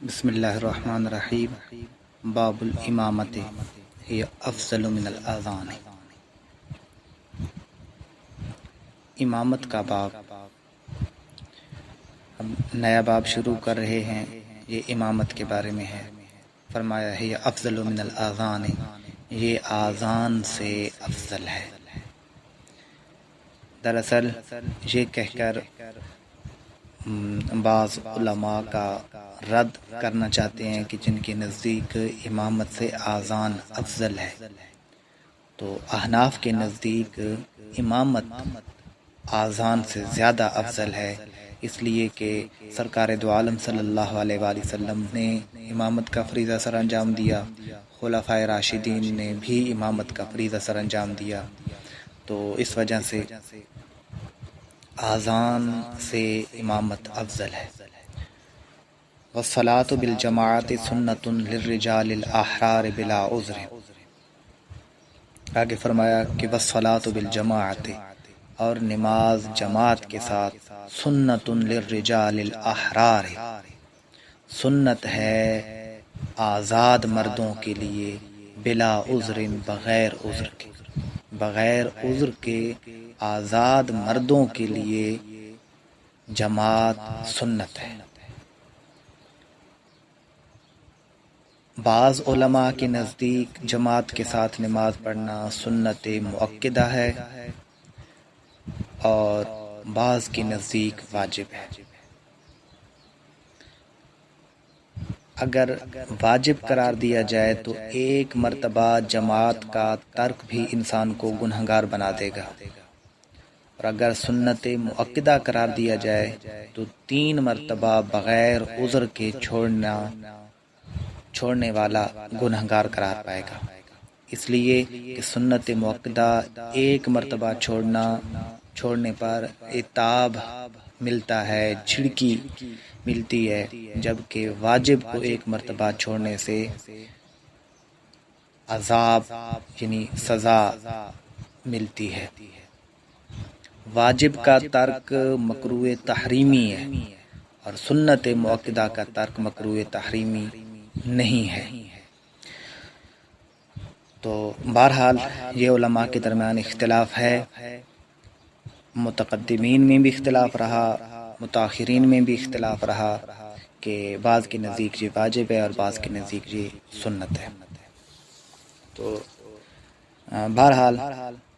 بسم اللہ الرحمن الرحیم باب الامامت ہی افضل من الاذان۔ امامت کا باب، ہم نیا باب شروع کر رہے ہیں، یہ امامت کے بارے میں ہے۔ فرمایا ہے یہ افضل من الاذان، یہ آذان سے افضل ہے۔ دراصل یہ کہہ کر بعض علماء کا رد کرنا چاہتے ہیں کہ جن کے نزدیک امامت سے آذان افضل ہے، تو احناف کے نزدیک امامت آذان سے زیادہ افضل ہے، اس لیے کہ سرکار دو عالم صلی اللہ علیہ وآلہ وسلم نے امامت کا فریضہ سر انجام دیا، خلفائے راشدین نے بھی امامت کا فریضہ سر انجام دیا، تو اس وجہ سے آذان سے امامت افضل ہے۔ والصلاة بالجماعت سنت للرجال الاحرار بلا عذر، آگے فرمایا کہ والصلاة بالجماعت، اور نماز جماعت کے ساتھ، سنت للرجال الاحرار، سنت ہے آزاد مردوں کے لیے، بلا عذر، بغیر عذر کے، بغیر عذر کے آزاد مردوں کے لیے جماعت سنت ہے۔ بعض علماء کے نزدیک جماعت کے ساتھ نماز پڑھنا سنت مؤکدہ ہے، اور بعض کے نزدیک واجب ہے۔ اگر واجب قرار دیا جائے تو ایک مرتبہ جماعت کا ترک بھی انسان کو گنہگار بنا دے گا، اور اگر سنت مؤکدہ قرار دیا جائے تو 3 مرتبہ بغیر عذر کے چھوڑنے والا گنہگار قرار پائے گا، اس لیے کہ سنت مؤکدہ ایک مرتبہ چھوڑنے پر عتاب ملتا ہے، جھڑکی ملتی ہے، جبکہ واجب کو ایک مرتبہ چھوڑنے سے عذاب یعنی سزا ملتی ہے۔ واجب کا ترک مکروہ تحریمی ہے، اور سنت مؤکدہ کا ترک مکروہ تحریمی نہیں ہے۔ تو بہرحال یہ علماء کے درمیان اختلاف ہے، متقدمین میں بھی اختلاف رہا، متاخرین میں بھی اختلاف رہا، کہ بعض کے نزدیک یہ واجب ہے اور بعض کے نزدیک یہ سنت ہے۔ تو بہرحال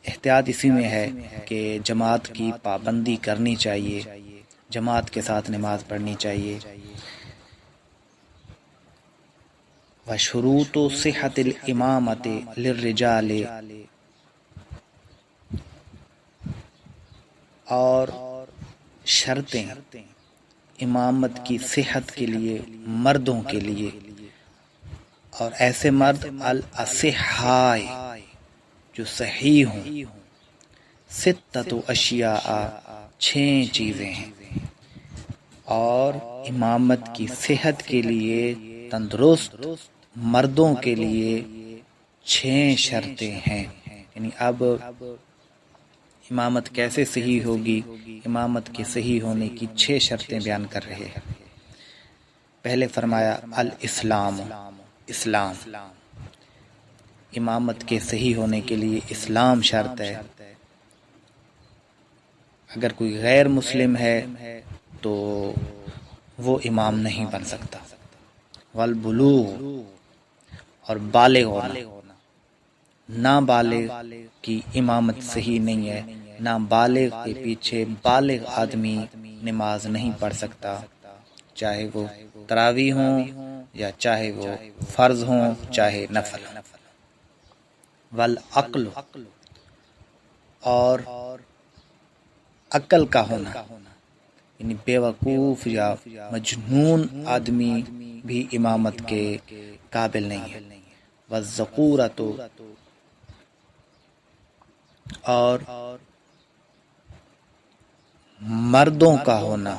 احتیاط اسی میں ہے کہ جماعت کی پابندی کرنی چاہیے، جماعت کے ساتھ نماز پڑھنی چاہیے۔ وشروط صحت الامامت للرجال، اور شرطیں امامت کی صحت کے لیے مردوں کے لیے، اور ایسے مرد الاصحاء جو صحیح ہوں، 6 اشیاء، 6 چیزیں ہیں، اور امامت کی صحت کے لیے تندرست مردوں کے لیے 6 شرطیں ہیں۔ یعنی اب امامت کیسے صحیح ہوگی، امامت کے صحیح ہونے کی 6 شرطیں بیان کر رہے ہیں۔ پہلے فرمایا الاسلام، اسلام، امامت کے صحیح ہونے کے لیے اسلام شرط ہے۔ اگر کوئی غیر مسلم ہے تو وہ امام نہیں بن سکتا۔ والبلوغ، اور بالغ ہونا، نابالغ کی امامت صحیح نہیں ہے، نابالغ کے پیچھے بالغ آدمی نماز نہیں پڑھ سکتا، چاہے وہ تراویح ہوں یا چاہے وہ فرض ہوں چاہے نفل ہوں۔ والعقل، اور عقل کا ہونا، یعنی بے وقوف یا مجنون آدمی بھی امامت کے قابل نہیں ہے۔ والذکورۃ، اور مردوں کا ہونا،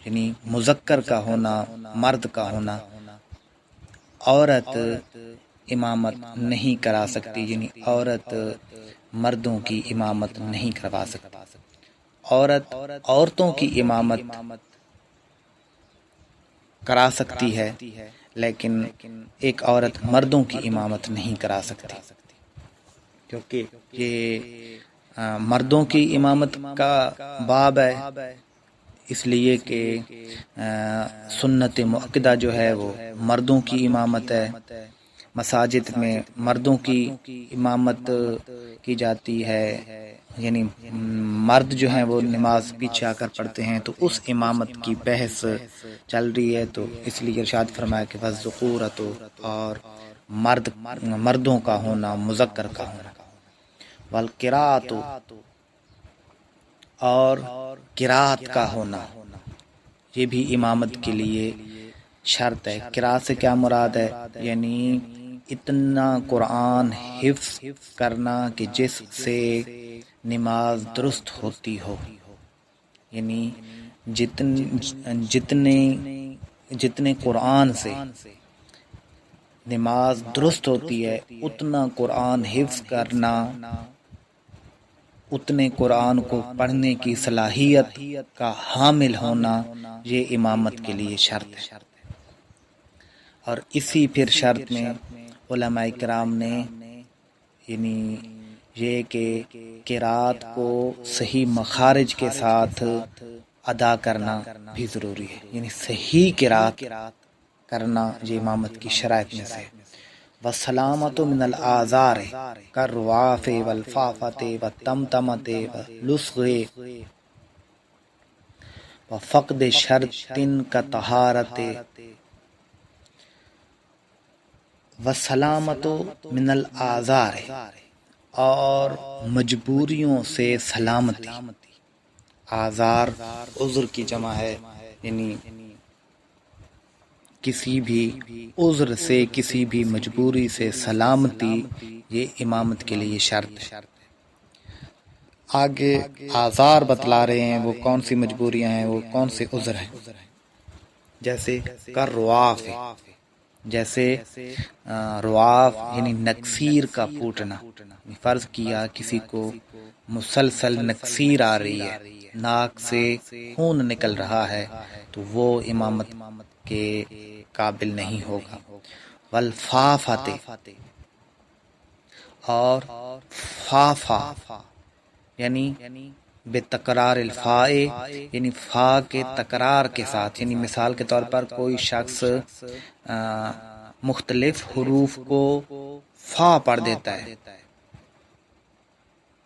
یعنی مذکر کا ہونا، مرد کا ہونا، عورت امامت نہیں کرا سکتی، یعنی عورت مردوں کی امامت نہیں کروا سکتی۔ عورتوں کی امامت کرا سکتی ہے، لیکن ایک عورت مردوں کی امامت نہیں کرا سکتی، کیونکہ یہ مردوں کی امامت کا باب ہے، اس لیے کہ سنت مؤکدہ جو ہے وہ مردوں کی امامت ہے۔ مساجد میں مردوں کی امامت کی جاتی ہے، یعنی مرد جو ہیں وہ نماز پیچھے آ کر پڑھتے ہیں، تو اس امامت کی بحث چل رہی ہے، تو اس لیے ارشاد فرمایا کہ والذکورۃ، اور مردوں کا ہونا، مذکر کا ہونا، والقراءۃ، اور قراءت کا ہونا، یہ بھی امامت کے لیے شرط ہے۔ قراءت سے کیا مراد ہے؟ یعنی اتنا قرآن حفظ کرنا کہ جس سے نماز درست ہوتی ہو، یعنی جتنے قرآن سے نماز درست ہوتی ہے اتنا قرآن حفظ کرنا، اتنے قرآن کو پڑھنے کی صلاحیت کا حامل ہونا، یہ امامت کے لیے شرط ہے۔ اور اسی پھر شرط میں علماء کرام نے یعنی یہ کہ قرات کو صحیح مخارج کے ساتھ ادا کرنا بھی ضروری ہے، یعنی صحیح قرات کرنا یہ امامت کی شرائط میں سے۔ والسلامۃ من الاعذار کالرواف والفافۃ والطمطمۃ واللصغ وفقد شرط کطہارۃ۔ والسلامۃ من الاعذار، اور مجبوریوں سے سلامتی، آزار عذر کی جمع ہے، یعنی کسی بھی عذر سے، کسی بھی مجبوری سے سلامتی، یہ امامت کے لیے شرط ہے۔ آگے آزار بتلا رہے ہیں وہ کون سی مجبوریاں ہیں، وہ کون سے عذر ہیں، جیسے کالرواف، جیسے رواف یعنی نکسیر کا پھوٹنا، فرض کیا کسی کو مسلسل نکسیر آ رہی ہے، ناک سے خون نکل رہا ہے، تو وہ امامت کے قابل نہیں ہوگا۔ والفافۃ، اور فافا یعنی بے تکرار الفاء، یعنی فا کے تکرار کے ساتھ، یعنی مثال کے طور پر کوئی شخص مختلف حروف کو فا پڑھ دیتا ہے،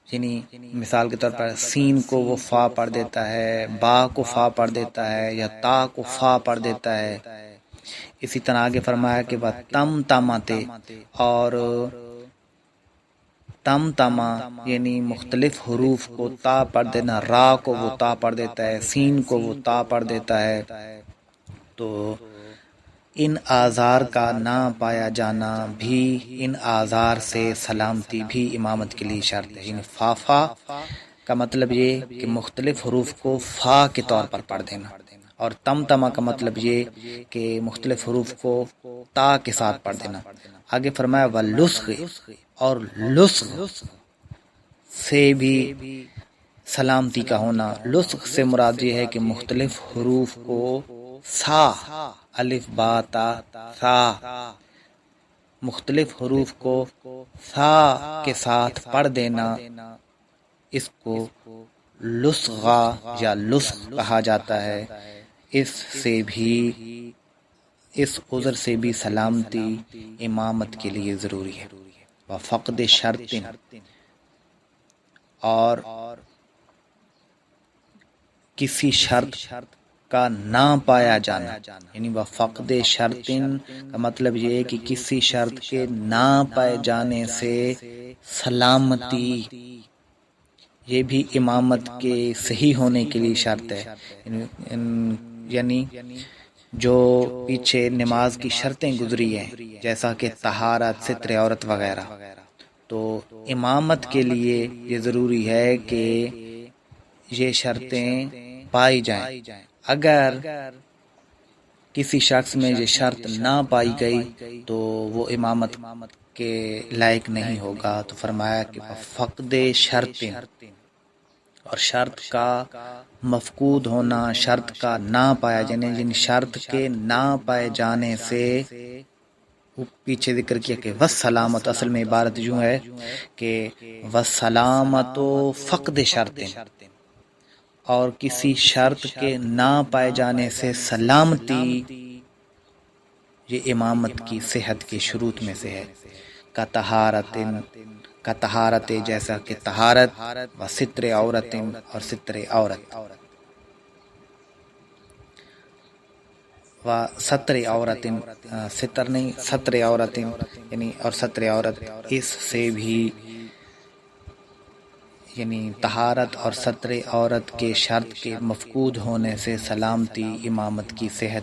یعنی مثال کے طور پر سین کو وہ فا پڑھ دیتا ہے، با کو فا پڑھ دیتا ہے، یا تا کو فا پڑھ دیتا ہے۔ اسی طرح آگے فرمایا کہ وہ تم تماتے، اور تم تما یعنی مختلف حروف کو تا پڑھ دینا، را کو وہ تا پڑھ دیتا ہے، سین کو وہ تا پڑھ دیتا ہے، تو ان آزار کا نہ پایا جانا بھی، ان آزار سے سلامتی بھی امامت کے لیے شرط ہے۔ یعنی فافا کا مطلب یہ کہ مختلف حروف کو فا کے طور پر پڑھ دینا، اور تم تما کا مطلب یہ کہ مختلف حروف کو تا کے ساتھ پڑھ دینا۔ آگے فرمایا واللصغ، اور لصغ سے بھی سلامتی کا ہونا۔ لصغ سے مراد یہ ہے کہ مختلف حروف کو سا، الف با تا سا، مختلف حروف کو سا کے ساتھ پڑھ دینا، اس کو لصغہ یا لصغ کہا جاتا ہے۔ اس سے بھی، اس عذر سے بھی سلامتی امامت کے لیے ضروری ہے۔ وفقد شرط، اور کسی شرط کا نہ پایا جانا، یعنی وفقد شرط کا مطلب یہ ہے کہ کسی شرط کے نہ پائے جانے سے سلامتی، یہ بھی امامت کے صحیح ہونے کے لیے شرط ہے۔ یعنی جو پیچھے نماز کی شرطیں گزری ہیں جیسا کہ طہارت، ستر عورت وغیرہ، تو امامت کے لیے یہ ضروری ہے کہ یہ شرطیں پائی جائیں۔ اگر کسی شخص میں یہ شرط نہ پائی گئی تو وہ امامت کے لائق نہیں ہوگا، تو فرمایا کہ فقد شرط، اور شرط کا مفقود ہونا، شرط کا نہ پایا جانے، یعنی شرط کے نہ پائے جانے سے پیچھے ذکر کیا کہ والسلامت، اصل میں عبارت یوں ہے کہ والسلامت فقد شرط، اور کسی شرط کے نہ پائے جانے سے سلامتی یہ امامت کی صحت کے شروط میں سے ہے۔ کا طہارت جیسا کہ طہارت، و ستر عورت اور ستر عورت، و ستر عورت، ستر نہیں ستر عورت، یعنی اور ستر عورت، اس سے بھی یعنی طہارت اور ستر عورت کے شرط کے مفقود ہونے سے سلامتی امامت کی صحت